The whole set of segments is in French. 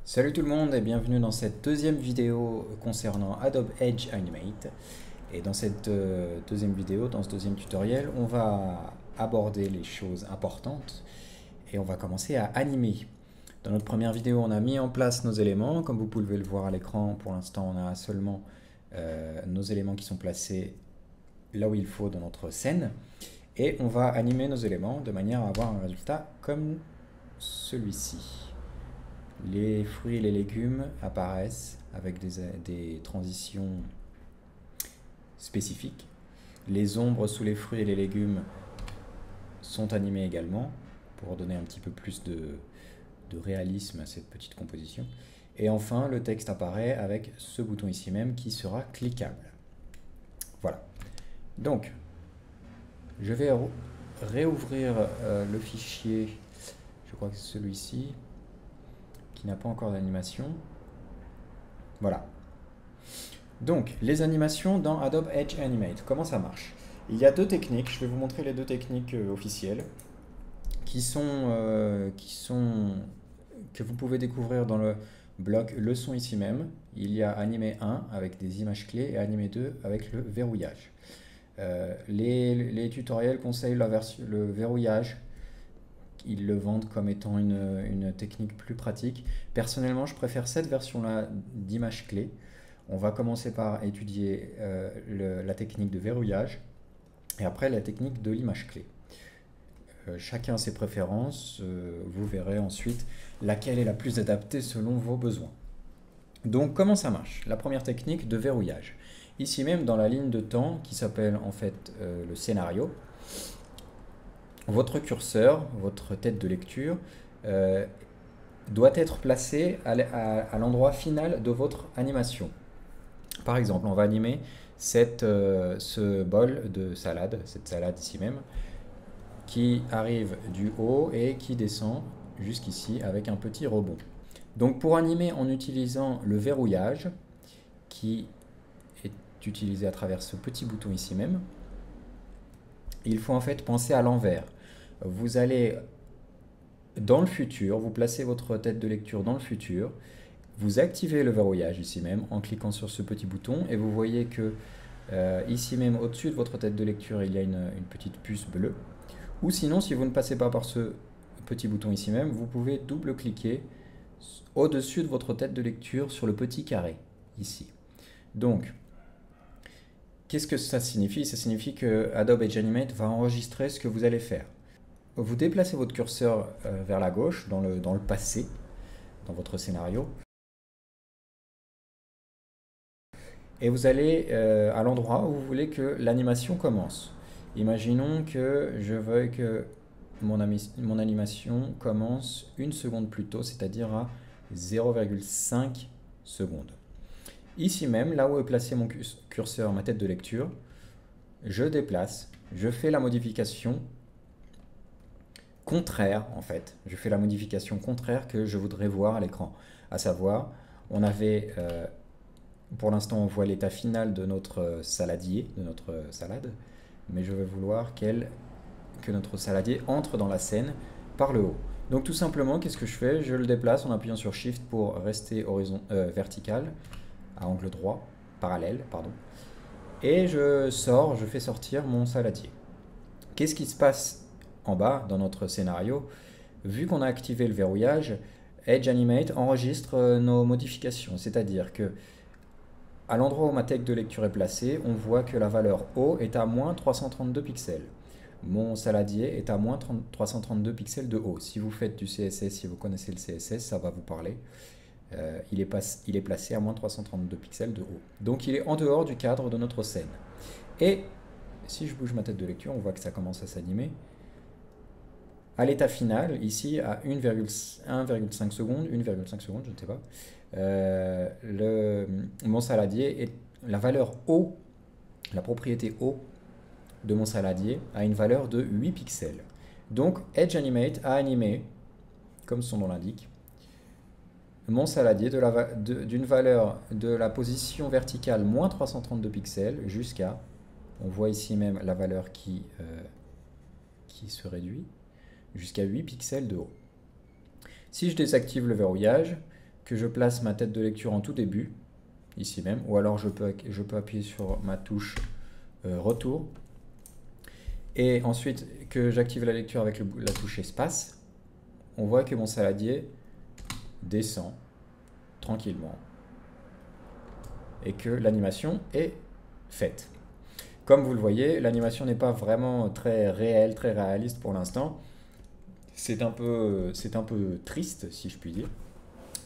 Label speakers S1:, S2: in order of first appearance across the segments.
S1: Salut tout le monde et bienvenue dans cette deuxième vidéo concernant Adobe Edge Animate. Et dans cette deuxième vidéo, dans ce deuxième tutoriel, on va aborder les choses importantes et on va commencer à animer. Dans notre première vidéo, on a mis en place nos éléments. Comme vous pouvez le voir à l'écran, pour l'instant, on a seulement nos éléments qui sont placés là où il faut dans notre scène. Et on va animer nos éléments de manière à avoir un résultat comme celui-ci. Les fruits et les légumes apparaissent avec des transitions spécifiques. Les ombres sous les fruits et les légumes sont animées également pour donner un petit peu plus de réalisme à cette petite composition. Et enfin, le texte apparaît avec ce bouton ici même qui sera cliquable. Voilà. Donc, je vais réouvrir le fichier, je crois que c'est celui-ci, qui n'a pas encore d'animation. Voilà. Donc, les animations dans Adobe Edge Animate, comment ça marche? Il y a deux techniques, je vais vous montrer les deux techniques officielles que vous pouvez découvrir dans le bloc leçon ici même. Il y a Animé 1 avec des images clés et Animé 2 avec le verrouillage. Les tutoriels conseillent le verrouillage. Ils le vendent comme étant une technique plus pratique. Personnellement, je préfère cette version-là d'image clé. On va commencer par étudier la technique de verrouillage et après la technique de l'image clé. Chacun ses préférences, vous verrez ensuite laquelle est la plus adaptée selon vos besoins. Donc comment ça marche? La première technique de verrouillage. Ici même dans la ligne de temps qui s'appelle en fait le scénario, votre curseur, votre tête de lecture, doit être placé à l'endroit final de votre animation. Par exemple, on va animer ce bol de salade, cette salade ici même, qui arrive du haut et qui descend jusqu'ici avec un petit rebond. Donc pour animer en utilisant le verrouillage, qui est utilisé à travers ce petit bouton ici même, il faut en fait penser à l'envers. Vous allez dans le futur, vous placez votre tête de lecture dans le futur, vous activez le verrouillage ici même en cliquant sur ce petit bouton et vous voyez que ici même au-dessus de votre tête de lecture il y a une petite puce bleue. Ou sinon, si vous ne passez pas par ce petit bouton ici même, vous pouvez double-cliquer au-dessus de votre tête de lecture sur le petit carré ici. Donc, qu'est-ce que ça signifie? Ça signifie que Adobe Edge Animate va enregistrer ce que vous allez faire. Vous déplacez votre curseur vers la gauche, dans le passé, dans votre scénario, et vous allez à l'endroit où vous voulez que l'animation commence. Imaginons que je veuille que mon animation commence une seconde plus tôt, c'est-à-dire à 0,5 secondes. Ici même, là où est placé mon curseur, ma tête de lecture, je déplace, je fais la modification contraire en fait. Je fais la modification contraire que je voudrais voir à l'écran. À savoir, on avait, pour l'instant on voit l'état final de notre saladier, de notre salade, mais je vais vouloir que notre saladier entre dans la scène par le haut. Donc tout simplement, qu'est-ce que je fais? Je le déplace en appuyant sur Shift pour rester vertical, à angle droit, parallèle, pardon. Et je fais sortir mon saladier. Qu'est-ce qui se passe en bas dans notre scénario? Vu qu'on a activé le verrouillage, Edge Animate enregistre nos modifications. C'est-à-dire que à l'endroit où ma tête de lecture est placée, on voit que la valeur haut est à moins 332 pixels. Mon saladier est à moins 332 pixels de haut. Si vous faites du CSS, si vous connaissez le CSS, ça va vous parler. Il est placé à moins 332 pixels de haut. Donc il est en dehors du cadre de notre scène. Et si je bouge ma tête de lecture, on voit que ça commence à s'animer. À l'état final, ici à 1,5 secondes, 1,5 secondes, je ne sais pas, mon saladier est la valeur haut, la propriété haut de mon saladier a une valeur de 8 pixels. Donc Edge Animate a animé, comme son nom l'indique, mon saladier d'une valeur de la position verticale moins 332 pixels jusqu'à, on voit ici même la valeur qui se réduit, jusqu'à 8 pixels de haut. Si je désactive le verrouillage, que je place ma tête de lecture en tout début, ici même, ou alors je peux appuyer sur ma touche retour, et ensuite que j'active la lecture avec la touche espace, on voit que mon saladier descend tranquillement et que l'animation est faite. Comme vous le voyez, l'animation n'est pas vraiment très réelle, très réaliste pour l'instant. C'est un peu triste, si je puis dire.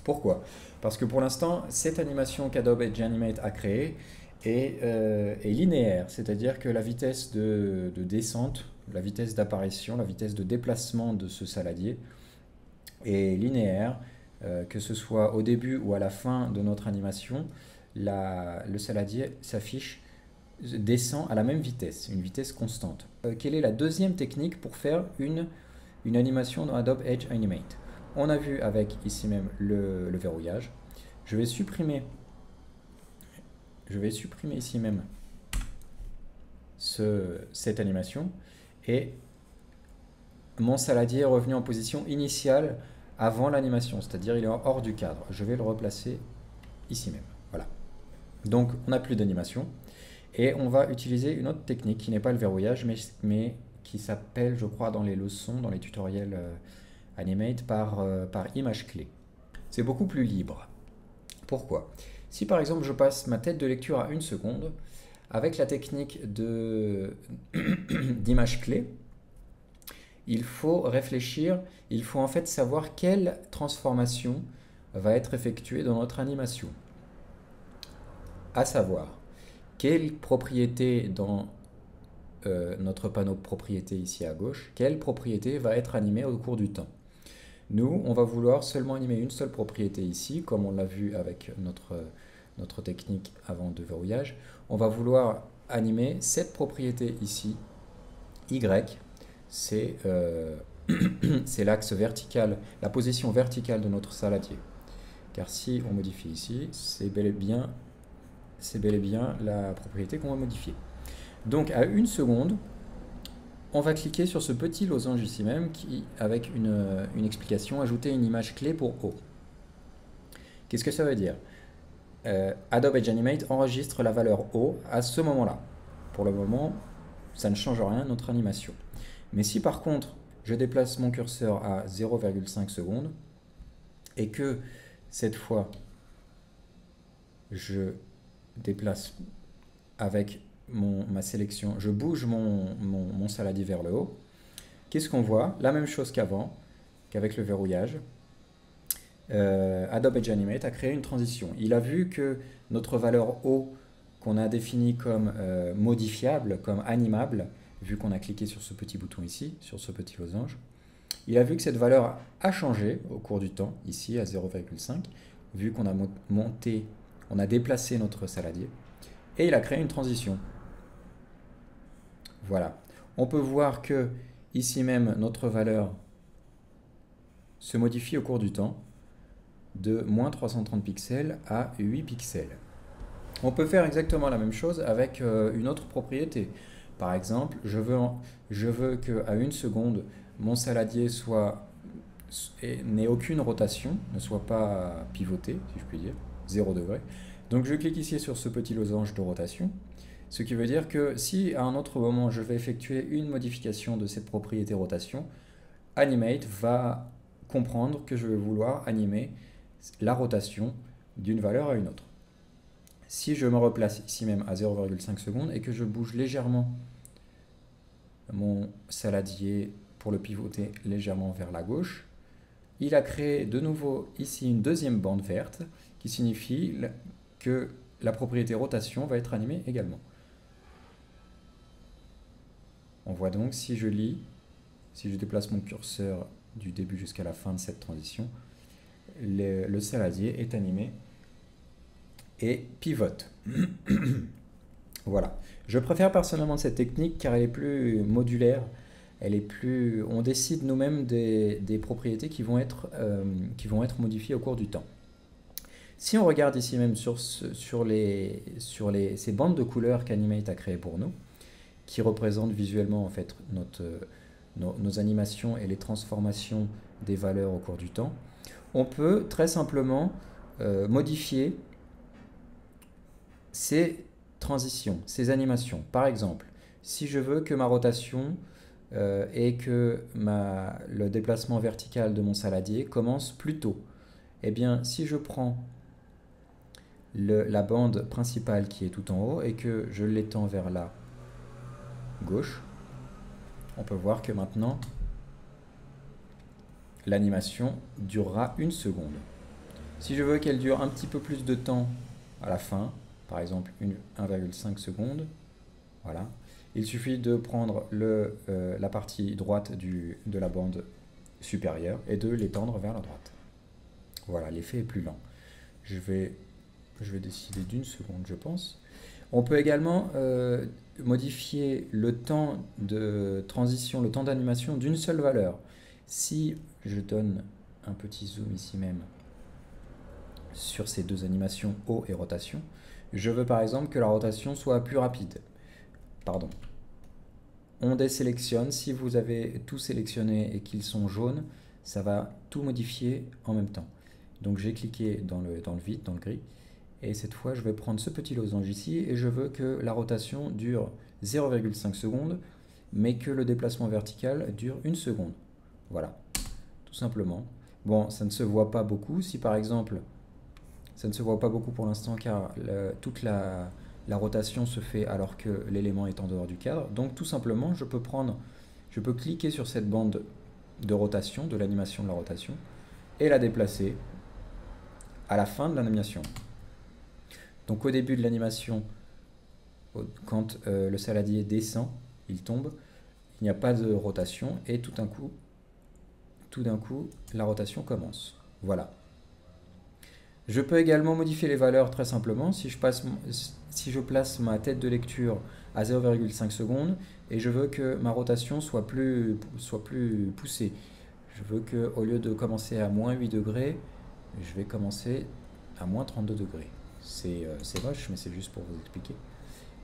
S1: Pourquoi? Parce que pour l'instant, cette animation qu'Adobe Edge Animate a créée est linéaire, c'est-à-dire que la vitesse de descente, la vitesse d'apparition, la vitesse de déplacement de ce saladier est linéaire, que ce soit au début ou à la fin de notre animation, le saladier s'affiche, descend à la même vitesse, une vitesse constante. Quelle est la deuxième technique pour faire une animation dans Adobe Edge Animate? On a vu avec ici même le verrouillage. Je vais supprimer ici même cette animation et mon saladier est revenu en position initiale avant l'animation, c'est-à-dire il est hors du cadre. Je vais le replacer ici même. Voilà. Donc on n'a plus d'animation et on va utiliser une autre technique qui n'est pas le verrouillage mais qui s'appelle, je crois, dans les leçons, dans les tutoriels Animate par image clé. C'est beaucoup plus libre. Pourquoi? Si par exemple je passe ma tête de lecture à 1 seconde, avec la technique d'image clé, il faut réfléchir, il faut en fait savoir quelle transformation va être effectuée dans notre animation. À savoir, quelle propriété dans notre panneau propriété ici à gauche, quelle propriété va être animée au cours du temps. Nous, on va vouloir seulement animer une seule propriété ici, comme on l'a vu avec notre technique avant de verrouillage. On va vouloir animer cette propriété ici, Y, c'est l'axe vertical, la position verticale de notre saladier. Car si on modifie ici, c'est bel et bien la propriété qu'on va modifier. Donc à 1 seconde, on va cliquer sur ce petit losange ici même avec une explication, ajouter une image clé pour O. Qu'est-ce que ça veut dire? Adobe Edge Animate enregistre la valeur O à ce moment-là. Pour le moment, ça ne change rien à notre animation. Mais si par contre, je déplace mon curseur à 0,5 secondes et que cette fois, je déplace avec ma sélection, je bouge mon saladier vers le haut, qu'est-ce qu'on voit? La même chose qu'avant, qu'avec le verrouillage. Adobe Edge Animate a créé une transition. Il a vu que notre valeur O, qu'on a définie comme modifiable, comme animable, vu qu'on a cliqué sur ce petit bouton ici, sur ce petit losange, il a vu que cette valeur a changé au cours du temps, ici à 0,5, vu qu'on a on a déplacé notre saladier, et il a créé une transition. Voilà. On peut voir que ici même, notre valeur se modifie au cours du temps de moins 330 pixels à 8 pixels. On peut faire exactement la même chose avec une autre propriété. Par exemple, je veux qu'à 1 seconde, mon saladier n'ait aucune rotation, ne soit pas pivoté, si je puis dire, 0 degré. Donc je clique ici sur ce petit losange de rotation, ce qui veut dire que si à un autre moment je vais effectuer une modification de cette propriété rotation, Animate va comprendre que je vais vouloir animer la rotation d'une valeur à une autre. Si je me replace ici même à 0,5 secondes et que je bouge légèrement mon saladier pour le pivoter légèrement vers la gauche, il a créé de nouveau ici une deuxième bande verte qui signifie que la propriété rotation va être animée également. On voit donc, si je déplace mon curseur du début jusqu'à la fin de cette transition, le saladier est animé et pivote. Voilà. Je préfère personnellement cette technique car elle est plus modulaire, on décide nous-mêmes des propriétés qui vont être modifiées au cours du temps. Si on regarde ici même sur ces bandes de couleurs qu'Animate a créées pour nous, qui représentent visuellement en fait nos animations et les transformations des valeurs au cours du temps, on peut très simplement modifier ces transitions, ces animations. Par exemple, si je veux que ma rotation et que le déplacement vertical de mon saladier commence plus tôt, eh bien, si je prends la bande principale qui est tout en haut et que je l'étends vers la gauche, on peut voir que maintenant, l'animation durera 1 seconde. Si je veux qu'elle dure un petit peu plus de temps à la fin, par exemple 1,5 secondes, voilà, il suffit de prendre la partie droite de la bande supérieure et de l'étendre vers la droite. Voilà, l'effet est plus lent. Je vais décider d'1 seconde, je pense. On peut également modifier le temps de transition, le temps d'animation d'une seule valeur. Si je donne un petit zoom ici même sur ces deux animations haut et rotation, je veux par exemple que la rotation soit plus rapide. Pardon. On désélectionne. Si vous avez tout sélectionné et qu'ils sont jaunes, ça va tout modifier en même temps. Donc j'ai cliqué dans le vide, dans le gris. Et cette fois, je vais prendre ce petit losange ici et je veux que la rotation dure 0,5 secondes, mais que le déplacement vertical dure 1 seconde. Voilà, tout simplement. Bon, ça ne se voit pas beaucoup. Si par exemple, ça ne se voit pas beaucoup pour l'instant car toute la rotation se fait alors que l'élément est en dehors du cadre. Donc tout simplement, je peux cliquer sur cette bande de rotation, de l'animation de la rotation, et la déplacer à la fin de l'animation. Donc au début de l'animation, quand le saladier descend, il tombe, il n'y a pas de rotation et tout d'un coup, la rotation commence. Voilà. Je peux également modifier les valeurs très simplement. Si je place ma tête de lecture à 0,5 secondes et je veux que ma rotation soit plus poussée. Je veux qu'au lieu de commencer à moins 8 degrés, je vais commencer à moins 32 degrés. C'est moche, mais c'est juste pour vous expliquer.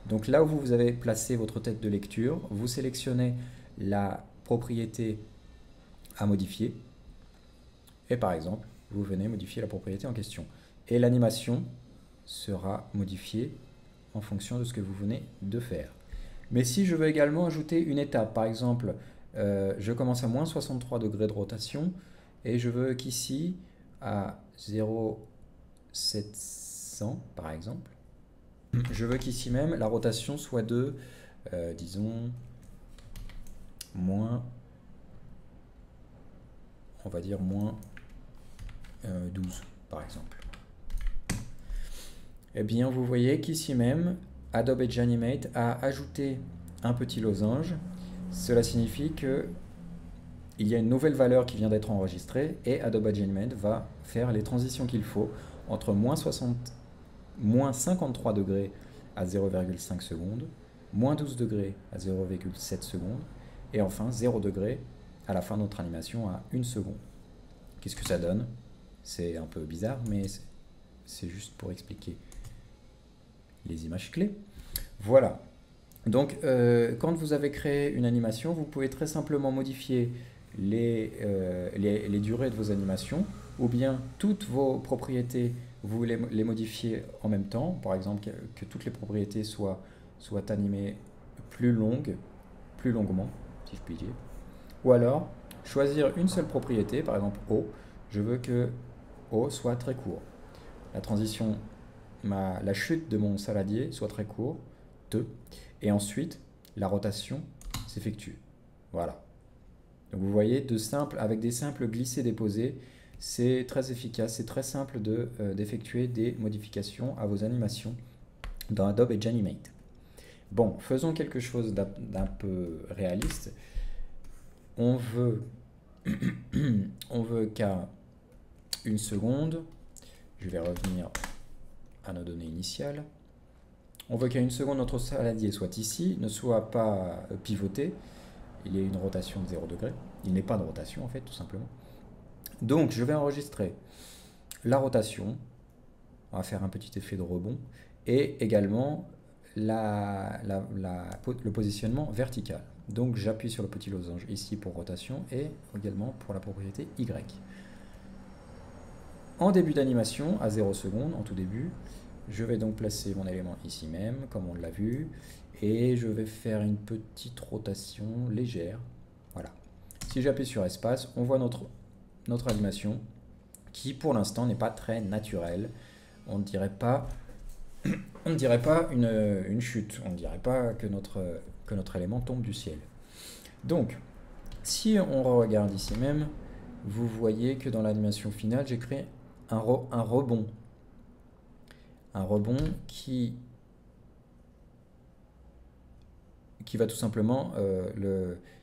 S1: Donc là où vous avez placé votre tête de lecture, vous sélectionnez la propriété à modifier. Et par exemple, vous venez modifier la propriété en question. Et l'animation sera modifiée en fonction de ce que vous venez de faire. Mais si je veux également ajouter une étape, par exemple, je commence à moins 63 degrés de rotation et je veux qu'ici, à 0,700 par exemple, je veux qu'ici même la rotation soit de, disons, moins, on va dire moins 12 par exemple. Eh bien, vous voyez qu'ici même, Adobe Edge Animate a ajouté un petit losange. Cela signifie que il y a une nouvelle valeur qui vient d'être enregistrée et Adobe Edge Animate va faire les transitions qu'il faut entre moins 53 degrés à 0,5 secondes, moins 12 degrés à 0,7 secondes et enfin 0 degré à la fin de notre animation à 1 seconde. Qu'est-ce que ça donne? C'est un peu bizarre, mais c'est juste pour expliquer les images clés. Voilà. Donc, quand vous avez créé une animation, vous pouvez très simplement modifier les durées de vos animations, ou bien toutes vos propriétés, vous les modifier en même temps. Par exemple, que toutes les propriétés soient animées plus longuement, si je puis dire. Ou alors, choisir une seule propriété, par exemple O. Je veux que O soit très court. La transition, la chute de mon saladier soit très court, et ensuite la rotation s'effectue. Voilà. Donc vous voyez, avec des simples glissés-déposés, c'est très efficace, c'est très simple d'effectuer des modifications à vos animations dans Adobe Edge Animate. Bon, faisons quelque chose d'un peu réaliste. On veut qu'à 1 seconde, je vais revenir à nos données initiales. On veut qu'à 1 seconde, notre saladier soit ici, ne soit pas pivoté. Il y a une rotation de 0 degré. Il n'est pas de rotation, en fait, tout simplement. Donc, je vais enregistrer la rotation. On va faire un petit effet de rebond. Et également, le positionnement vertical. Donc, j'appuie sur le petit losange ici pour rotation et également pour la propriété Y. En début d'animation, à 0 secondes, en tout début, je vais donc placer mon élément ici même, comme on l'a vu, et je vais faire une petite rotation légère. Voilà. Si j'appuie sur espace, on voit notre animation qui, pour l'instant, n'est pas très naturelle. On ne dirait pas, une chute, on ne dirait pas que notre élément tombe du ciel. Donc, si on regarde ici même, vous voyez que dans l'animation finale, j'ai créé un rebond. Un rebond qui va tout simplement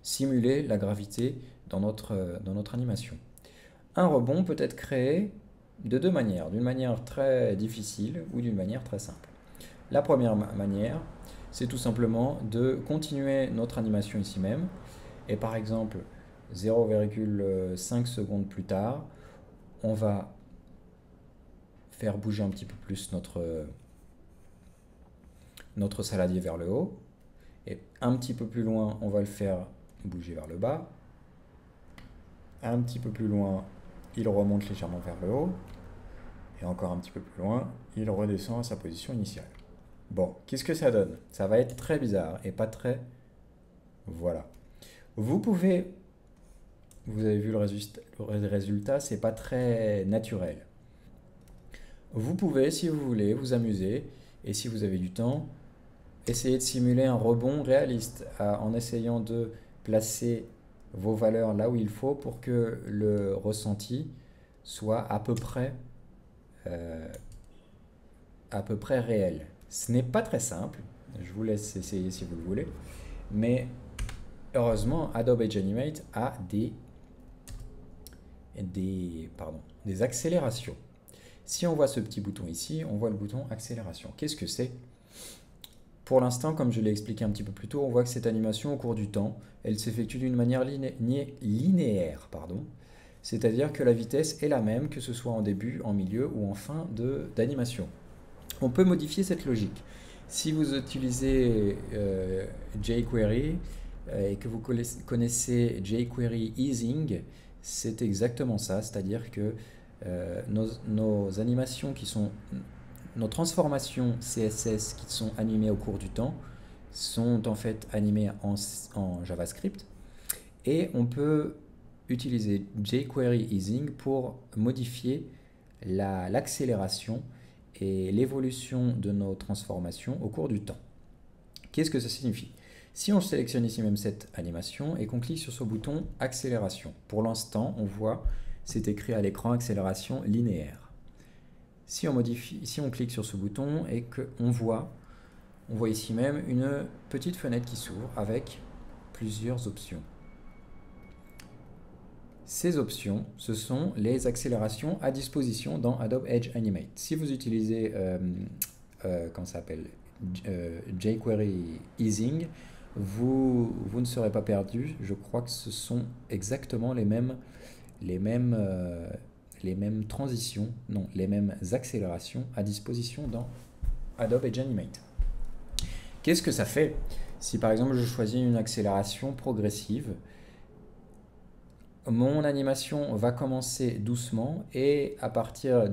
S1: simuler la gravité dans notre animation. Un rebond peut être créé de deux manières, d'une manière très difficile ou d'une manière très simple. La première manière, c'est tout simplement de continuer notre animation ici même, et par exemple 0,5 secondes plus tard, on va faire bouger un petit peu plus notre saladier vers le haut, et un petit peu plus loin, on va le faire bouger vers le bas. Un petit peu plus loin, il remonte légèrement vers le haut. Et encore un petit peu plus loin, il redescend à sa position initiale. Bon, qu'est-ce que ça donne? Ça va être très bizarre et pas très... Voilà. Vous avez vu le résultat, c'est pas très naturel. Vous pouvez, si vous voulez, vous amuser, et si vous avez du temps, essayer de simuler un rebond réaliste en essayant de placer vos valeurs là où il faut pour que le ressenti soit à peu près réel. Ce n'est pas très simple, je vous laisse essayer si vous le voulez, mais heureusement Adobe Edge Animate a des accélérations. Si on voit ce petit bouton ici, on voit le bouton accélération. Qu'est-ce que c'est? Pour l'instant, comme je l'ai expliqué un petit peu plus tôt, on voit que cette animation, au cours du temps, elle s'effectue d'une manière linéaire. C'est-à-dire que la vitesse est la même, que ce soit en début, en milieu ou en fin d'animation. On peut modifier cette logique. Si vous utilisez jQuery et que vous connaissez jQuery Easing, c'est exactement ça, c'est-à-dire que nos animations nos transformations CSS qui sont animées au cours du temps sont en fait animées en JavaScript, et on peut utiliser jQuery Easing pour modifier l'accélération et l'évolution de nos transformations au cours du temps. Qu'est-ce que ça signifie? Si on sélectionne ici même cette animation et qu'on clique sur ce bouton accélération, pour l'instant on voit c'est écrit à l'écran accélération linéaire. Si on clique sur ce bouton et qu'on voit ici même une petite fenêtre qui s'ouvre avec plusieurs options. Ces options, ce sont les accélérations à disposition dans Adobe Edge Animate. Si vous utilisez jQuery Easing, vous ne serez pas perdu. Je crois que ce sont exactement les mêmes transitions, non, les mêmes accélérations à disposition dans Adobe Edge Animate. Qu'est-ce que ça fait si par exemple je choisis une accélération progressive? Mon animation va commencer doucement et à partir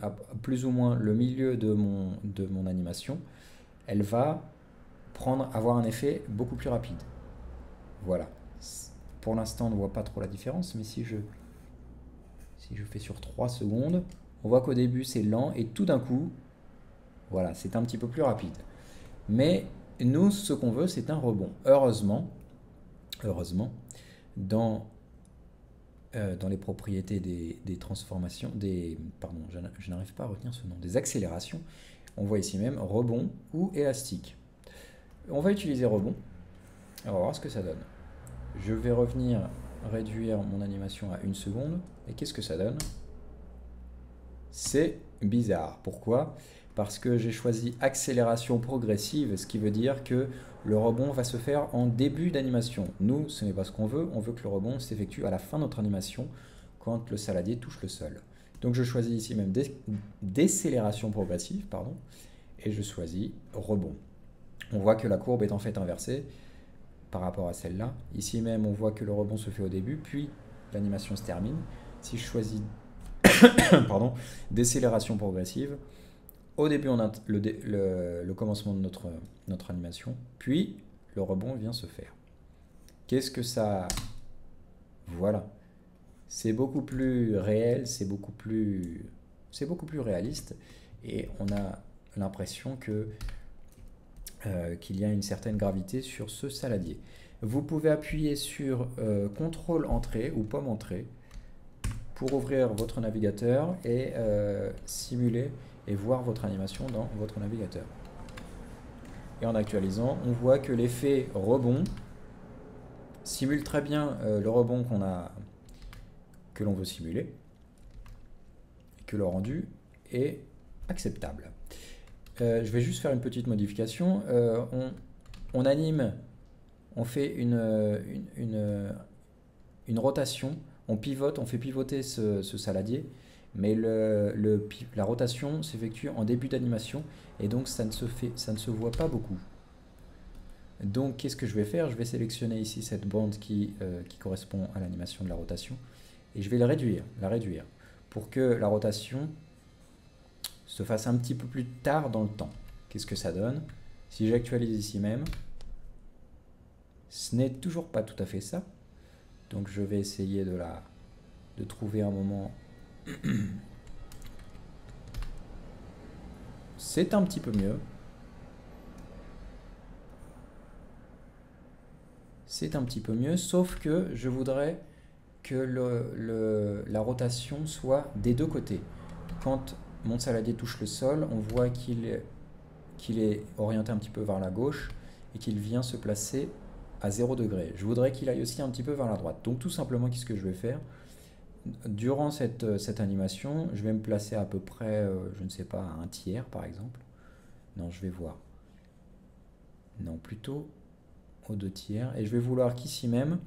S1: à plus ou moins le milieu de mon animation, elle va avoir un effet beaucoup plus rapide. Voilà. Pour l'instant, on ne voit pas trop la différence, mais si je fais sur 3 secondes, on voit qu'au début c'est lent et tout d'un coup, voilà, c'est un petit peu plus rapide. Mais nous, ce qu'on veut, c'est un rebond. Heureusement, dans les propriétés des transformations, je n'arrive pas à retenir ce nom, des accélérations, on voit ici même rebond ou élastique. On va utiliser rebond, on va voir ce que ça donne. Je vais réduire mon animation à 1 seconde, et qu'est-ce que ça donne? C'est bizarre. Pourquoi? Parce que j'ai choisi accélération progressive, ce qui veut dire que le rebond va se faire en début d'animation. Nous, ce n'est pas ce qu'on veut que le rebond s'effectue à la fin de notre animation, quand le saladier touche le sol. Donc je choisis ici même décélération progressive, et je choisis rebond. On voit que la courbe est en fait inversée par rapport à celle-là. Ici même, on voit que le rebond se fait au début, puis l'animation se termine. Si je choisis pardon, décélération progressive. Au début, on a le commencement de notre animation, puis le rebond vient se faire. Qu'est-ce que ça... Voilà. C'est beaucoup plus réel, c'est beaucoup plus réaliste, et on a l'impression qu'il y a une certaine gravité sur ce saladier. Vous pouvez appuyer sur CTRL Entrée ou Pomme Entrée pour ouvrir votre navigateur et simuler et voir votre animation dans votre navigateur. Et en actualisant, on voit que l'effet rebond simule très bien le rebond que l'on veut simuler et que le rendu est acceptable. Je vais juste faire une petite modification. On anime, on fait une rotation, on pivote, on fait pivoter ce saladier, mais la rotation s'effectue en début d'animation et donc ça ne se voit pas beaucoup. Donc qu'est-ce que je vais faire? Je vais sélectionner ici cette bande qui correspond à l'animation de la rotation et je vais la réduire pour que la rotation se fasse un petit peu plus tard dans le temps. Qu'est-ce que ça donne? Si j'actualise ici même, ce n'est toujours pas tout à fait ça. Donc je vais essayer de trouver un moment. C'est un petit peu mieux. C'est un petit peu mieux, sauf que je voudrais que la rotation soit des deux côtés. Quand mon saladier touche le sol, on voit qu'il est orienté un petit peu vers la gauche et qu'il vient se placer à 0 degré. Je voudrais qu'il aille aussi un petit peu vers la droite. Donc tout simplement, qu'est-ce que je vais faire? Durant cette animation, je vais me placer à peu près, je ne sais pas, à un tiers par exemple. Non, je vais voir. Non, plutôt aux 2 tiers. Et je vais vouloir qu'ici même,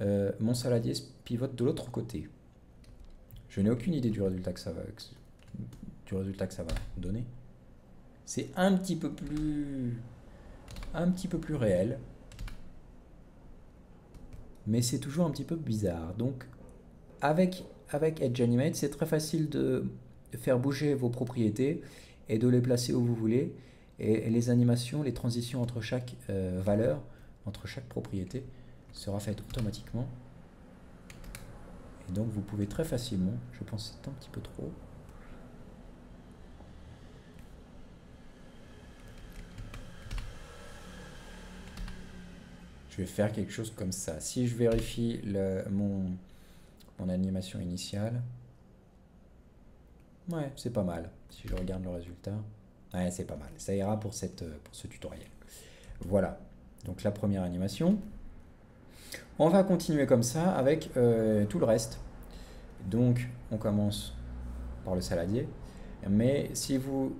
S1: mon saladier pivote de l'autre côté. Je n'ai aucune idée du résultat que ça va donner. C'est un petit peu plus réel, mais c'est toujours un petit peu bizarre. Donc avec Edge Animate, c'est très facile de faire bouger vos propriétés et de les placer où vous voulez, et les animations, les transitions entre chaque valeur, entre chaque propriété sera faite automatiquement. Et donc vous pouvez très facilement, je pense que c'est un petit peu trop, je vais faire quelque chose comme ça. Si je vérifie mon animation initiale, ouais, c'est pas mal. Si je regarde le résultat, ouais, c'est pas mal. Ça ira pour ce tutoriel. Voilà, donc la première animation. On va continuer comme ça avec tout le reste. Donc, on commence par le saladier. Mais si vous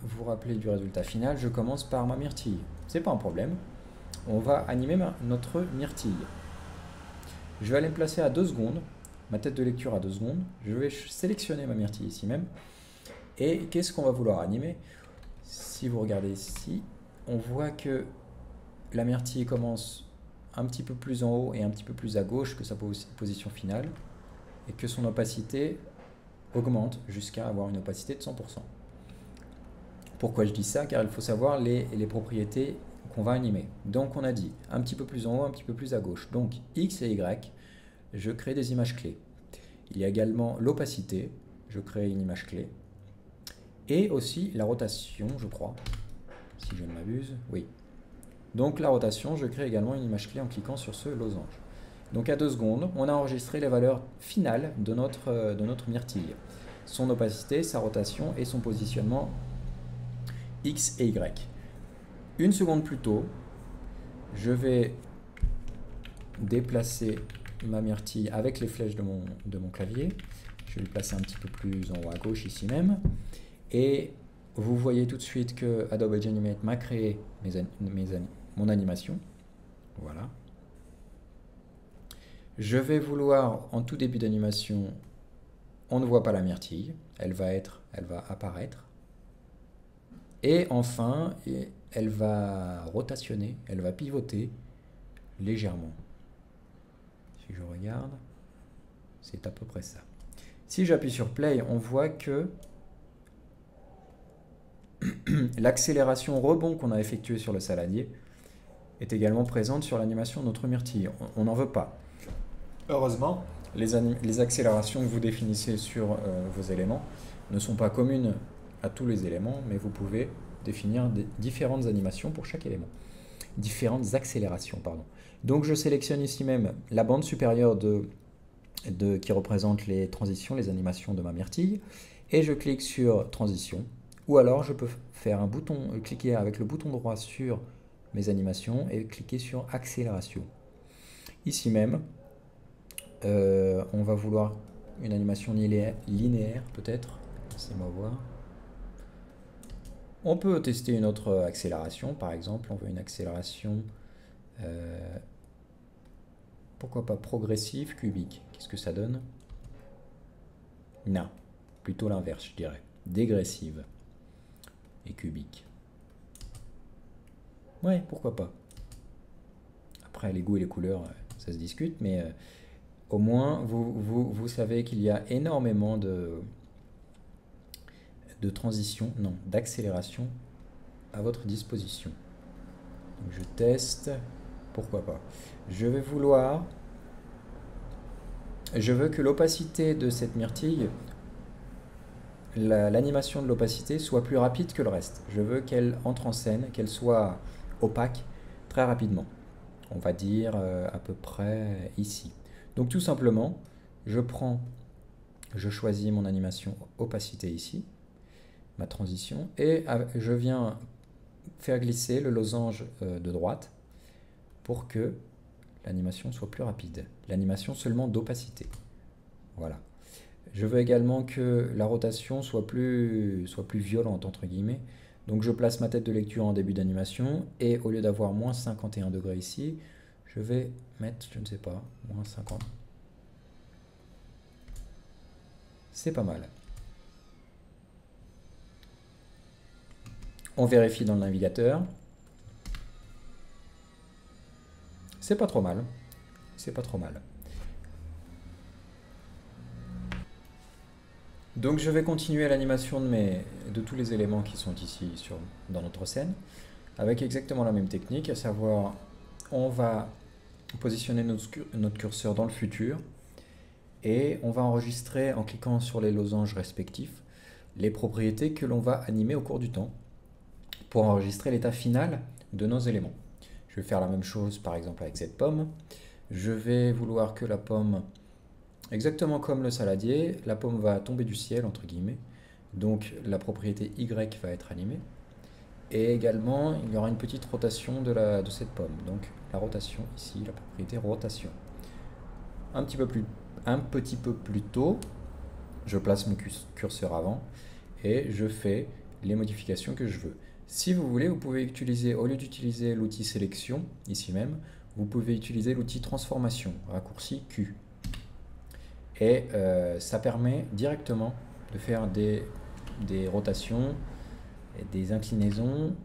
S1: vous rappelez du résultat final, je commence par ma myrtille. C'est pas un problème. On va animer notre myrtille. Je vais aller me placer à 2 secondes. Ma tête de lecture à 2 secondes. Je vais sélectionner ma myrtille ici même. Et qu'est-ce qu'on va vouloir animer? Si vous regardez ici, on voit que la myrtille commence un petit peu plus en haut et un petit peu plus à gauche que sa position finale, et que son opacité augmente jusqu'à avoir une opacité de 100%. Pourquoi je dis ça? Car il faut savoir les propriétés qu'on va animer. Donc on a dit un petit peu plus en haut, un petit peu plus à gauche. Donc X et Y, je crée des images clés. Il y a également l'opacité, je crée une image clé. Et aussi la rotation, je crois, si je ne m'abuse, oui. Donc la rotation, je crée également une image clé en cliquant sur ce losange. Donc à 2 secondes, on a enregistré les valeurs finales de notre myrtille. Son opacité, sa rotation et son positionnement X et Y. Une seconde plus tôt, je vais déplacer ma myrtille avec les flèches de mon clavier. Je vais le placer un petit peu plus en haut à gauche ici même. Et vous voyez tout de suite que Adobe Edge Animate m'a créé mon animation. Voilà. Je vais vouloir, en tout début d'animation, on ne voit pas la myrtille, elle va apparaître. Et enfin, elle va rotationner, elle va pivoter légèrement. Si je regarde, c'est à peu près ça. Si j'appuie sur Play, on voit que l'accélération rebond qu'on a effectuée sur le saladier est également présente sur l'animation de notre myrtille. On n'en veut pas. Heureusement, les accélérations que vous définissez sur vos éléments ne sont pas communes à tous les éléments, mais vous pouvez définir différentes animations pour chaque élément. Différentes accélérations, pardon. Donc je sélectionne ici même la bande supérieure qui représente les transitions, les animations de ma myrtille, et je clique sur transition, ou alors je peux faire cliquer avec le bouton droit sur mes animations et cliquer sur accélération. Ici même, on va vouloir une animation linéaire peut-être, laissez-moi voir. On peut tester une autre accélération, par exemple, on veut une accélération, pourquoi pas progressive, cubique. Qu'est-ce que ça donne? Non, plutôt l'inverse, je dirais. Dégressive et cubique. Ouais, pourquoi pas. Après, les goûts et les couleurs, ça se discute, mais au moins, vous savez qu'il y a énormément de transition, non, d'accélération à votre disposition. Donc je teste, pourquoi pas. Je veux que l'opacité de cette myrtille, l'animation de l'opacité soit plus rapide que le reste. Je veux qu'elle entre en scène, qu'elle soit opaque très rapidement. On va dire à peu près ici. Donc tout simplement, je choisis mon animation opacité ici, ma transition, et je viens faire glisser le losange de droite pour que l'animation soit plus rapide. L'animation seulement d'opacité. Voilà. Je veux également que la rotation soit plus violente, entre guillemets. Donc je place ma tête de lecture en début d'animation, et au lieu d'avoir moins 51 degrés ici, je vais mettre, je ne sais pas, moins 50. C'est pas mal. On vérifie dans le navigateur. C'est pas trop mal. C'est pas trop mal. Donc je vais continuer l'animation de tous les éléments qui sont ici dans notre scène, avec exactement la même technique, à savoir on va positionner notre curseur dans le futur, et on va enregistrer en cliquant sur les losanges respectifs les propriétés que l'on va animer au cours du temps pour enregistrer l'état final de nos éléments. Je vais faire la même chose par exemple avec cette pomme. Je vais vouloir que la pomme, exactement comme le saladier, la pomme va tomber du ciel entre guillemets, donc la propriété Y va être animée, et également il y aura une petite rotation de cette pomme, donc la rotation ici, la propriété rotation. Un petit peu plus tôt, je place mon curseur avant et je fais les modifications que je veux. Si vous voulez, vous pouvez utiliser, au lieu d'utiliser l'outil sélection, ici même, vous pouvez utiliser l'outil transformation, raccourci Q. Et ça permet directement de faire des rotations, des inclinaisons,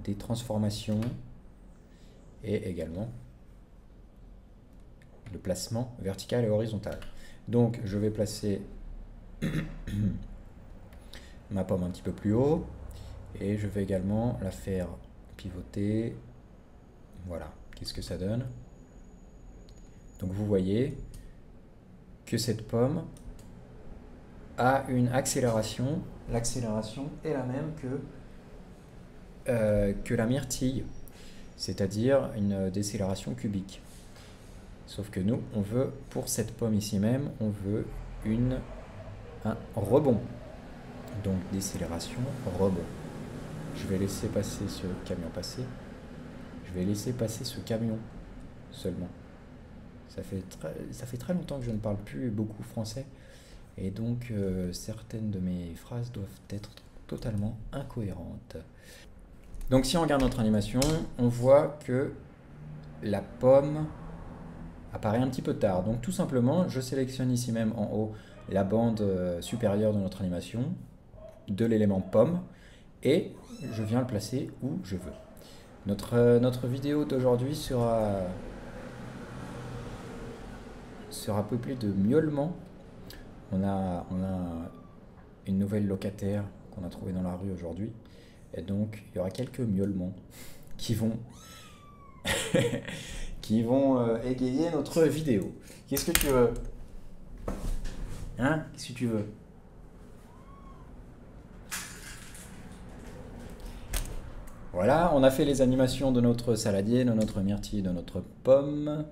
S1: des transformations et également le placement vertical et horizontal. Donc je vais placer ma pomme un petit peu plus haut et je vais également la faire pivoter. Voilà, qu'est-ce que ça donne? Donc vous voyez que cette pomme a une accélération. L'accélération est la même que la myrtille, c'est-à-dire une décélération cubique. Sauf que nous, on veut, pour cette pomme ici même, on veut un rebond. Donc décélération, rebond. Je vais laisser passer ce camion passer. Je vais laisser passer ce camion seulement. Ça fait très longtemps que je ne parle plus beaucoup français. Et donc certaines de mes phrases doivent être totalement incohérentes. Donc si on regarde notre animation, on voit que la pomme apparaît un petit peu tard. Donc tout simplement, je sélectionne ici même en haut la bande supérieure de notre animation, de l'élément pomme, et je viens le placer où je veux. Notre vidéo d'aujourd'hui sera peuplée de miaulements. on a une nouvelle locataire qu'on a trouvée dans la rue aujourd'hui. Et donc, il y aura quelques miaulements qui vont, qui vont égayer notre vidéo. Qu'est-ce que tu veux? Hein? Qu'est-ce que tu veux? Voilà, on a fait les animations de notre saladier, de notre myrtille, de notre pomme.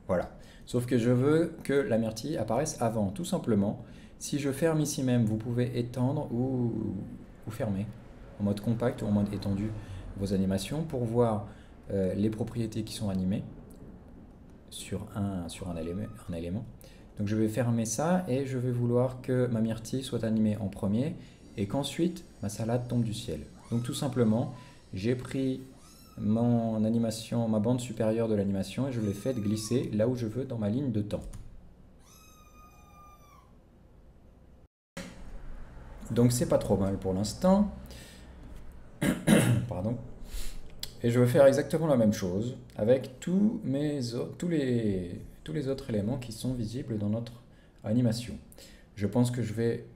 S1: Voilà. Sauf que je veux que la myrtille apparaisse avant, tout simplement. Si je ferme ici même, vous pouvez étendre ou fermer, en mode compact ou en mode étendu, vos animations pour voir les propriétés qui sont animées sur un élément. Donc je vais fermer ça et je vais vouloir que ma myrtille soit animée en premier et qu'ensuite ma salade tombe du ciel. Donc tout simplement, j'ai pris mon animation, ma bande supérieure de l'animation et je l'ai fait glisser là où je veux dans ma ligne de temps. Donc c'est pas trop mal pour l'instant. Pardon. Et je vais faire exactement la même chose avec tous les autres éléments qui sont visibles dans notre animation. Je pense que je vais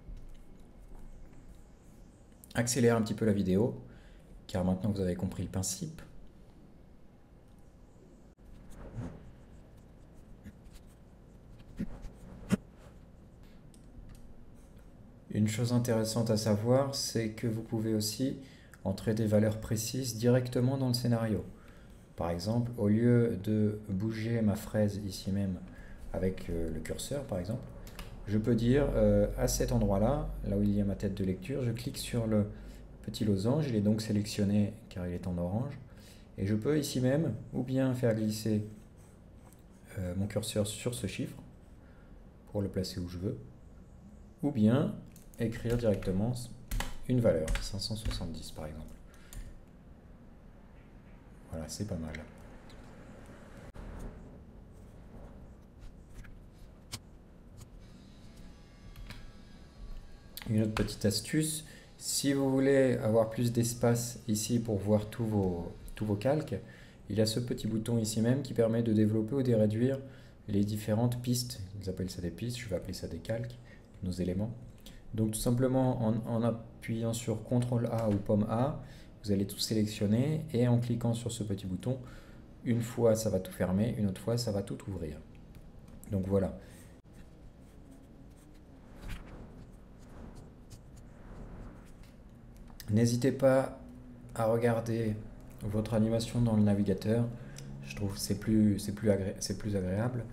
S1: accélérer un petit peu la vidéo, car maintenant que vous avez compris le principe. Une chose intéressante à savoir, c'est que vous pouvez aussi entrer des valeurs précises directement dans le scénario. Par exemple, au lieu de bouger ma fraise ici même avec le curseur, par exemple, je peux dire à cet endroit-là, là où il y a ma tête de lecture, je clique sur le petit losange, il est donc sélectionné car il est en orange, et je peux ici même ou bien faire glisser mon curseur sur ce chiffre pour le placer où je veux, ou bien écrire directement une valeur, 570 par exemple. Voilà, c'est pas mal. Une autre petite astuce, si vous voulez avoir plus d'espace ici pour voir tous vos calques, il y a ce petit bouton ici même qui permet de développer ou de réduire les différentes pistes. Ils appellent ça des pistes, je vais appeler ça des calques, nos éléments. Donc tout simplement en appuyant sur CTRL A ou pomme A, vous allez tout sélectionner et en cliquant sur ce petit bouton, une fois ça va tout fermer, une autre fois ça va tout ouvrir. Donc voilà. N'hésitez pas à regarder votre animation dans le navigateur. Je trouve que c'est plus agréable.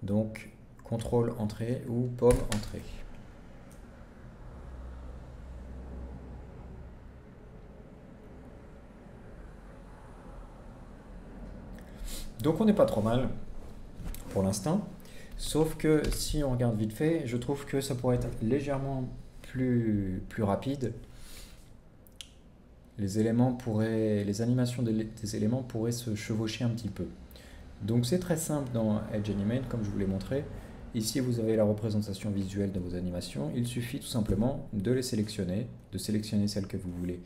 S1: Donc, CTRL entrée ou pomme entrée. Donc on n'est pas trop mal pour l'instant. Sauf que si on regarde vite fait, je trouve que ça pourrait être légèrement plus rapide. Les animations des éléments pourraient se chevaucher un petit peu. Donc c'est très simple dans Edge Animate, comme je vous l'ai montré. Ici, vous avez la représentation visuelle de vos animations. Il suffit tout simplement de les sélectionner, de sélectionner celles que vous voulez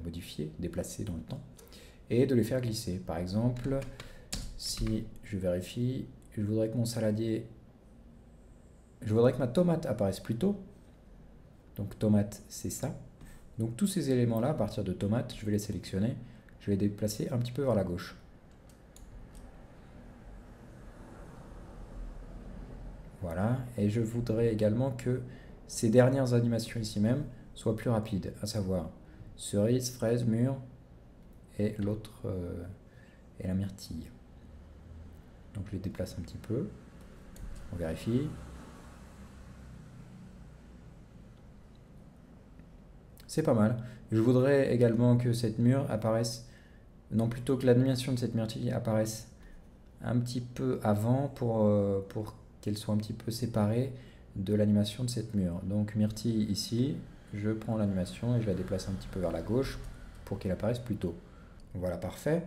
S1: modifier, déplacer dans le temps, et de les faire glisser. Par exemple, si je vérifie, je voudrais que mon saladier, je voudrais que ma tomate apparaisse plus tôt. Donc tomate, c'est ça. Donc tous ces éléments-là, à partir de tomate, je vais les sélectionner, je vais les déplacer un petit peu vers la gauche. Voilà, et je voudrais également que ces dernières animations ici même soient plus rapides, à savoir cerise, fraise, mûre et l'autre est la myrtille. Donc je les déplace un petit peu, on vérifie. C'est pas mal. Je voudrais également que cette mûre apparaisse, non plutôt que l'animation de cette myrtille apparaisse un petit peu avant pour qu'elle soit un petit peu séparée de l'animation de cette mûre. Donc myrtille ici, je prends l'animation et je la déplace un petit peu vers la gauche pour qu'elle apparaisse plus tôt. Voilà, parfait.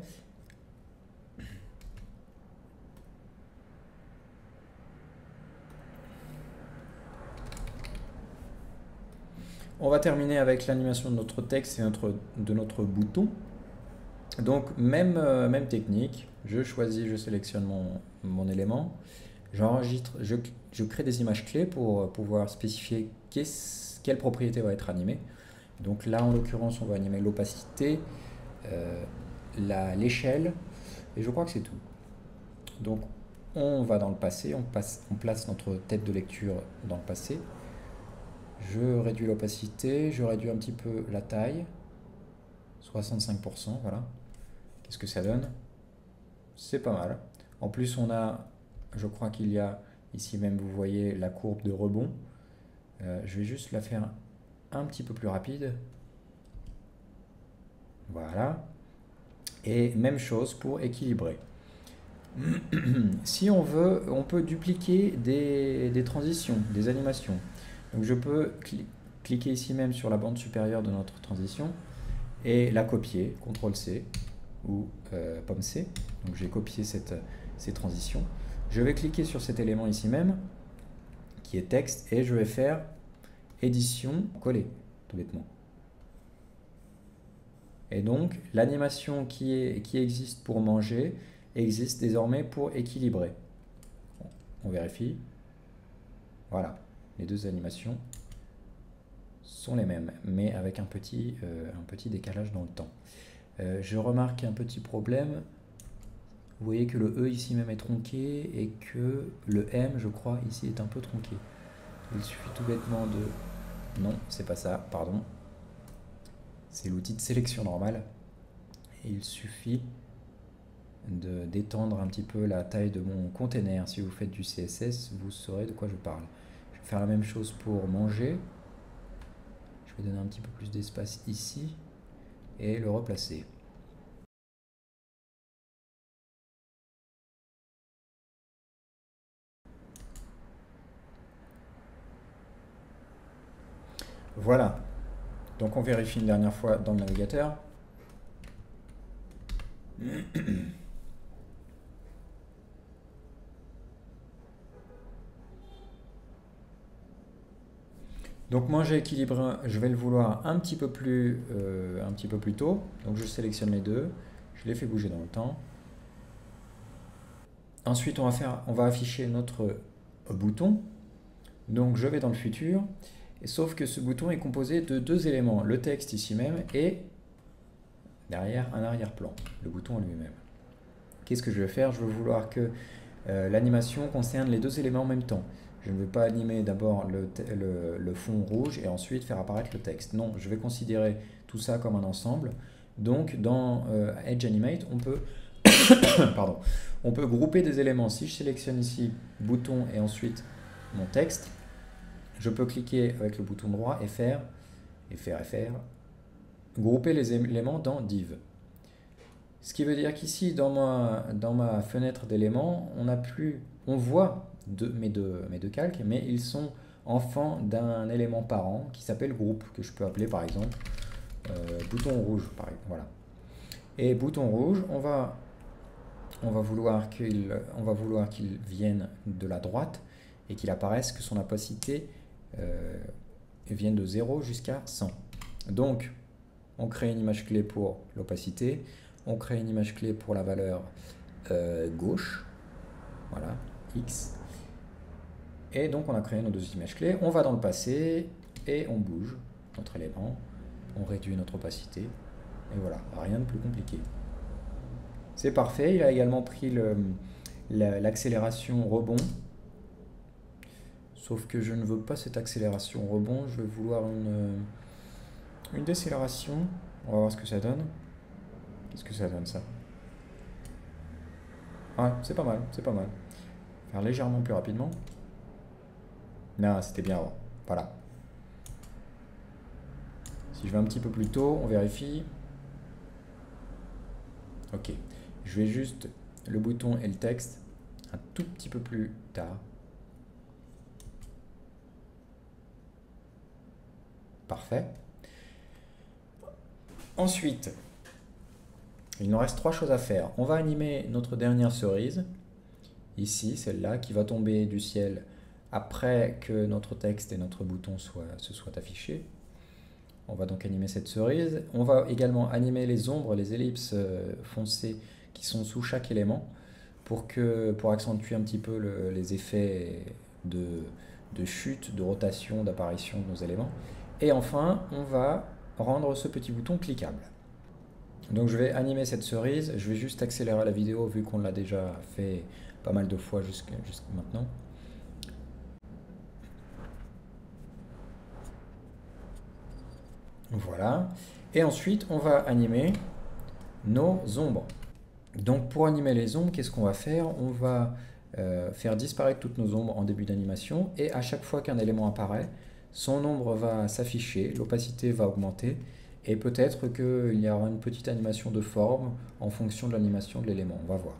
S1: On va terminer avec l'animation de notre texte et de notre bouton. Donc même technique, je choisis, je sélectionne mon élément. J'enregistre, je crée des images clés pour pouvoir spécifier quelle propriété va être animée. Donc là, en l'occurrence, on va animer l'opacité, euh, l'échelle, et je crois que c'est tout. Donc on va dans le passé, on place notre tête de lecture dans le passé. Je réduis l'opacité, je réduis un petit peu la taille, 65%, voilà. Qu'est-ce que ça donne? C'est pas mal. En plus, on a, je crois qu'il y a ici même, vous voyez la courbe de rebond. Je vais juste la faire un petit peu plus rapide. Voilà. Et même chose pour équilibrer. Si on veut, on peut dupliquer des transitions, des animations. Donc je peux cliquer ici même sur la bande supérieure de notre transition et la copier, CTRL-C ou POM-C. Donc j'ai copié ces transitions. Je vais cliquer sur cet élément ici même, qui est texte, et je vais faire édition, coller, tout bêtement. Et donc l'animation qui existe pour manger existe désormais pour équilibrer. On vérifie. Voilà, les deux animations sont les mêmes, mais avec un petit décalage dans le temps. Je remarque un petit problème. Vous voyez que le E ici même est tronqué et que le M, je crois, ici est un peu tronqué. Il suffit tout bêtement de... Non, c'est pas ça, pardon. C'est l'outil de sélection normale. Et il suffit d'étendre un petit peu la taille de mon container. Si vous faites du CSS, vous saurez de quoi je parle. Je vais faire la même chose pour manger. Je vais donner un petit peu plus d'espace ici et le replacer. Voilà. Donc on vérifie une dernière fois dans le navigateur. Donc moi j'ai équilibré, je vais le vouloir un petit peu plus tôt. Donc je sélectionne les deux, je les fais bouger dans le temps. Ensuite on va afficher notre bouton. Donc je vais dans le futur, sauf que ce bouton est composé de deux éléments, le texte ici même et derrière un arrière-plan, le bouton lui-même. Qu'est-ce que je vais faire? Je vais vouloir que l'animation concerne les deux éléments en même temps. Je ne vais pas animer d'abord le fond rouge et ensuite faire apparaître le texte. Non, je vais considérer tout ça comme un ensemble. Donc dans Edge Animate, on peut, pardon, on peut grouper des éléments. Si je sélectionne ici bouton et ensuite mon texte, je peux cliquer avec le bouton droit et faire, grouper les éléments dans Div. Ce qui veut dire qu'ici, dans ma fenêtre d'éléments, on voit mes deux calques, mais ils sont enfants d'un élément parent qui s'appelle groupe, que je peux appeler par exemple bouton rouge. Voilà. Et bouton rouge, on va vouloir qu'il vienne de la droite et qu'il apparaisse que son opacité vienne de 0 jusqu'à 100. Donc, on crée une image clé pour l'opacité. On crée une image clé pour la valeur gauche, voilà, X. Et donc on a créé nos deux images clés. On va dans le passé et on bouge notre élément. On réduit notre opacité. Et voilà, rien de plus compliqué. C'est parfait. Il a également pris l'accélération rebond. Sauf que je ne veux pas cette accélération rebond. Je vais vouloir une décélération. On va voir ce que ça donne. Qu'est-ce que ça donne ça? Ouais, c'est pas mal, c'est pas mal. Faire légèrement plus rapidement. Non, c'était bien avant. Voilà. Si je vais un petit peu plus tôt, on vérifie. Ok. Je vais juste le bouton et le texte un tout petit peu plus tard. Parfait. Ensuite, il nous reste trois choses à faire. On va animer notre dernière cerise. Ici, celle-là, qui va tomber du ciel après que notre texte et notre bouton se soient affichés. On va donc animer cette cerise. On va également animer les ombres, les ellipses foncées qui sont sous chaque élément. pour accentuer un petit peu les effets de chute, de rotation, d'apparition de nos éléments. Et enfin, on va rendre ce petit bouton cliquable. Donc je vais animer cette cerise, je vais juste accélérer la vidéo vu qu'on l'a déjà fait pas mal de fois jusqu'à maintenant. Voilà. Et ensuite, on va animer nos ombres. Donc pour animer les ombres, qu'est-ce qu'on va faire? On va faire disparaître toutes nos ombres en début d'animation et à chaque fois qu'un élément apparaît, son ombre va s'afficher, l'opacité va augmenter et peut-être qu'il y aura une petite animation de forme en fonction de l'animation de l'élément. On va voir.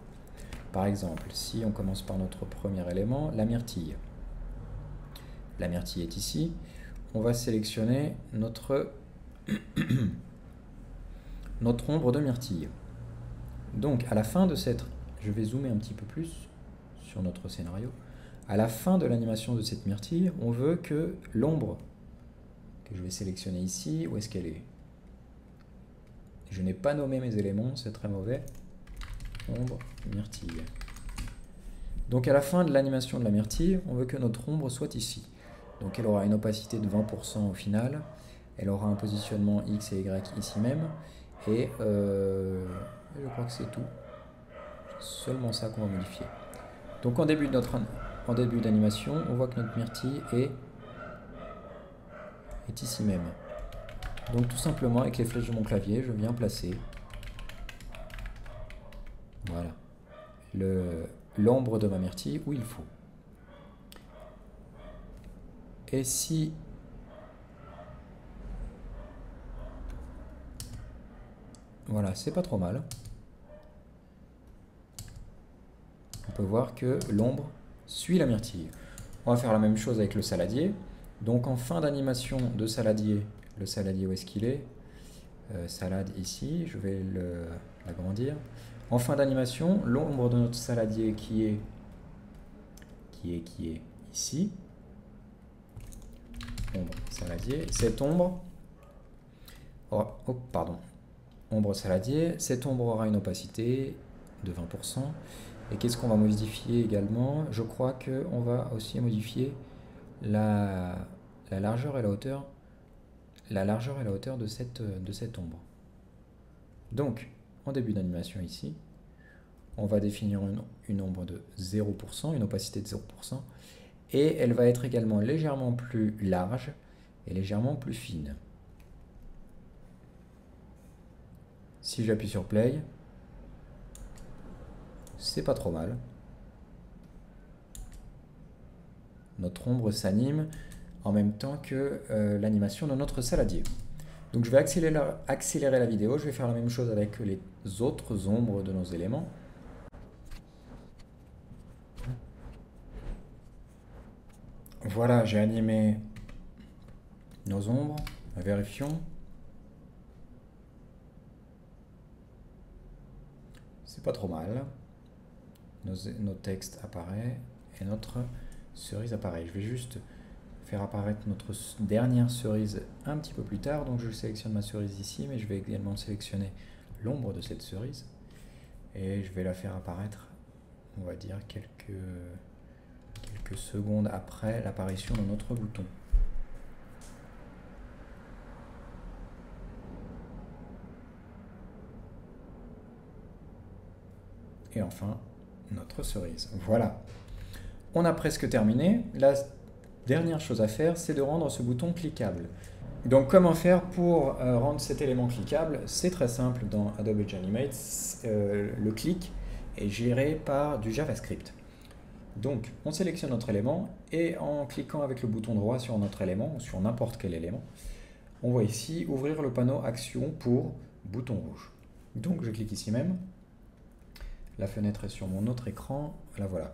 S1: Par exemple, si on commence par notre premier élément, la myrtille. La myrtille est ici. On va sélectionner notre ombre de myrtille. Donc à la fin de cette... Je vais zoomer un petit peu plus sur notre scénario. À la fin de l'animation de cette myrtille, on veut que l'ombre que je vais sélectionner ici, où est-ce qu'elle est? Je n'ai pas nommé mes éléments, c'est très mauvais. Ombre, myrtille. Donc à la fin de l'animation de la myrtille, on veut que notre ombre soit ici. Donc elle aura une opacité de 20% au final. Elle aura un positionnement X et Y ici même. Et je crois que c'est tout. C'est seulement ça qu'on va modifier. Donc en début d'animation, on voit que notre myrtille est ici même. Donc tout simplement avec les flèches de mon clavier, je viens placer voilà l'ombre de ma myrtille où il faut. Et si voilà, c'est pas trop mal. On peut voir que l'ombre suit la myrtille. On va faire la même chose avec le saladier. Donc en fin d'animation de saladier, le saladier où est-ce qu'il est? Salade ici, je vais l'agrandir. En fin d'animation, l'ombre de notre saladier qui est ici. Ombre saladier. Cette ombre, ombre saladier, cette ombre aura une opacité de 20%. Et qu'est-ce qu'on va modifier également? Je crois qu'on va aussi modifier la largeur et la hauteur. La largeur et la hauteur de cette ombre. Donc, en début d'animation ici, on va définir une ombre de 0%, une opacité de 0%, et elle va être également légèrement plus large et légèrement plus fine. Si j'appuie sur Play, c'est pas trop mal. Notre ombre s'anime en même temps que l'animation de notre saladier. Donc je vais accélérer la vidéo, je vais faire la même chose avec les autres ombres de nos éléments. Voilà, j'ai animé nos ombres, vérifions. C'est pas trop mal. Nos textes apparaissent et notre cerise apparaît. Je vais juste faire apparaître notre dernière cerise un petit peu plus tard. Donc je sélectionne ma cerise ici, mais je vais également sélectionner l'ombre de cette cerise. Et je vais la faire apparaître, on va dire, quelques secondes après l'apparition de notre bouton. Et enfin, notre cerise. Voilà. On a presque terminé. La dernière chose à faire, c'est de rendre ce bouton cliquable. Donc comment faire pour rendre cet élément cliquable? C'est très simple dans Adobe Edge Animate. Le clic est géré par du JavaScript. Donc on sélectionne notre élément et en cliquant avec le bouton droit sur notre élément, ou sur n'importe quel élément, on voit ici ouvrir le panneau Action pour bouton rouge. Donc je clique ici même. La fenêtre est sur mon autre écran. La voilà.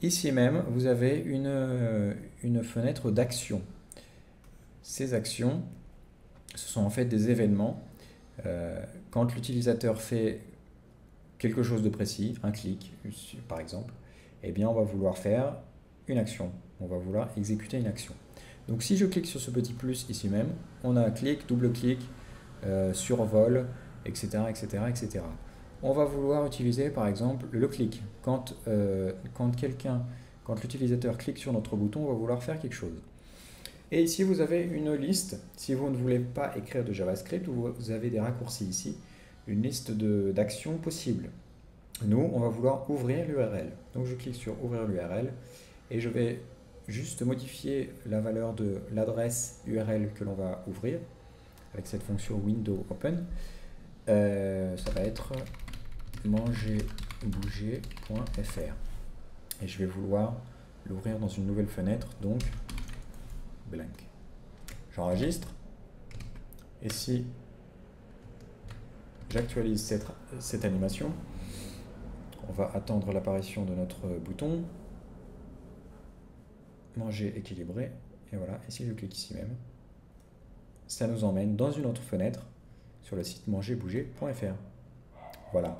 S1: Ici même, vous avez une fenêtre d'action. Ces actions, ce sont en fait des événements. Quand l'utilisateur fait quelque chose de précis, un clic par exemple, eh bien on va vouloir faire une action. On va vouloir exécuter une action. Donc si je clique sur ce petit plus ici même, on a un clic, double clic, survol, etc., etc., etc. on va vouloir utiliser par exemple le clic. Quand l'utilisateur clique sur notre bouton, on va vouloir faire quelque chose. Et ici, vous avez une liste. Si vous ne voulez pas écrire de JavaScript, vous avez des raccourcis ici, une liste d'actions possibles. Nous, on va vouloir ouvrir l'URL. Donc, je clique sur ouvrir l'URL et je vais juste modifier la valeur de l'adresse URL que l'on va ouvrir avec cette fonction window open. Ça va être mangerbouger.fr et je vais vouloir l'ouvrir dans une nouvelle fenêtre, donc blank. J'enregistre et si j'actualise cette animation, on va attendre l'apparition de notre bouton manger équilibré et voilà. Et si je clique ici même, ça nous emmène dans une autre fenêtre sur le site mangerbouger.fr. Voilà.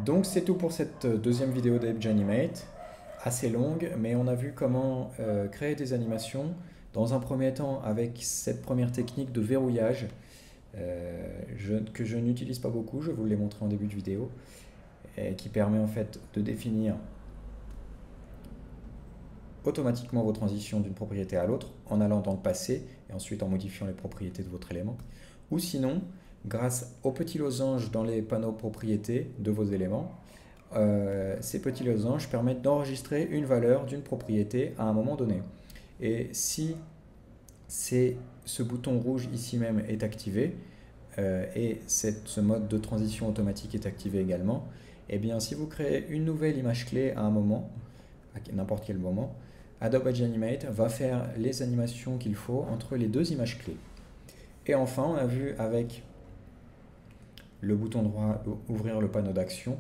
S1: Donc c'est tout pour cette deuxième vidéo d'AppJanimate, assez longue, mais on a vu comment créer des animations. Dans un premier temps, avec cette première technique de verrouillage, que je n'utilise pas beaucoup, je vous l'ai montré en début de vidéo, et qui permet en fait de définir automatiquement vos transitions d'une propriété à l'autre en allant dans le passé et ensuite en modifiant les propriétés de votre élément. Ou sinon, grâce aux petits losanges dans les panneaux propriétés de vos éléments, ces petits losanges permettent d'enregistrer une valeur d'une propriété à un moment donné. Et si ce bouton rouge ici même est activé et ce mode de transition automatique est activé également, et bien si vous créez une nouvelle image clé à un moment, à n'importe quel moment, Adobe Edge Animate va faire les animations qu'il faut entre les deux images clés. Et enfin, on a vu avec le bouton droit ouvrir le panneau d'action,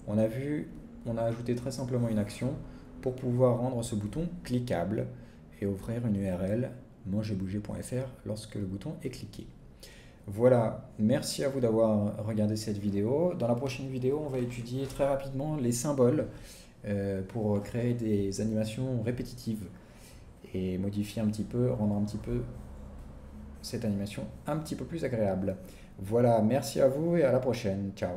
S1: on a ajouté très simplement une action pour pouvoir rendre ce bouton cliquable et ouvrir une URL mangerbouger.fr lorsque le bouton est cliqué. Voilà, merci à vous d'avoir regardé cette vidéo. Dans la prochaine vidéo, on va étudier très rapidement les symboles pour créer des animations répétitives et modifier un petit peu, rendre un petit peu cette animation un petit peu plus agréable. Voilà, merci à vous et à la prochaine. Ciao.